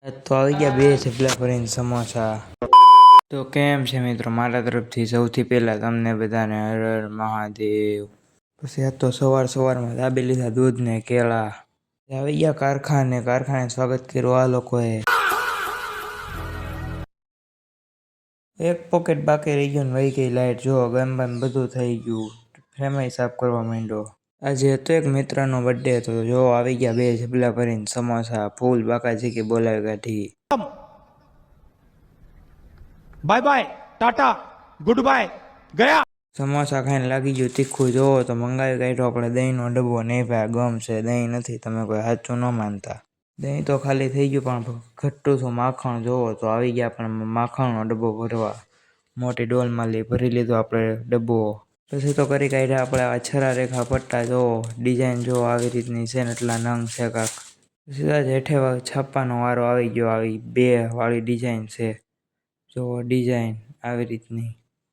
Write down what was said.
તો આવી ગયા બે થેપલા ભરીને સમોસા। તો કેમ છે મિત્રો, મારા તરફથી સૌથી પહેલાં તમને બધાને હર હર મહાદેવ। પછી આ તો સવારમાં દાબી લીધા દૂધ ને કેળા। આવી ગયા કારખાને સ્વાગત કર્યું આ લોકોએ। એક પોકેટ બાકી રહી ગયું ને વહી ગઈ લાઈટ। જો ગામ બધું થઈ ગયું, ફ્રેમાઈ સાફ કરવા માંડ્યો। આજે હતો એક મિત્રનો બર્થડે, તો જો આવી ગયા બે થેપલા ભરીને સમોસા, ફૂલ બાકાજી કે બોલાવી કાઢી। Bye bye tata good bye ગયા। સમોસા ખાઈને લાગી ગયું તીખું। જોવો તો મંગાવી કાઢ્યો આપણે દહીંનો ડબ્બો। નહીં ભાઈ, ગમ છે, દહીં નથી, તમે કોઈ સાચું ન માનતા। દહીં તો ખાલી થઈ ગયું, પણ ઘટ્ટું છું માખણ। જોવો તો આવી ગયા પણ માખણનો ડબ્બો ભરવા। મોટી ડોલમાં ભરી લીધો આપણે ડબ્બો। પછી તો કરી કાઢ્યા આપણે આ છરા રેખા પટ્ટા। જોવો ડિઝાઇન જો આવી રીતની છે ને એટલા નંગ છે કાંક। સીધા જ હેઠે છાપવાનો વારો આવી ગયો। આવી બે વાળી ડિઝાઇન છે, જો ડિઝાઇન આવી રીતની।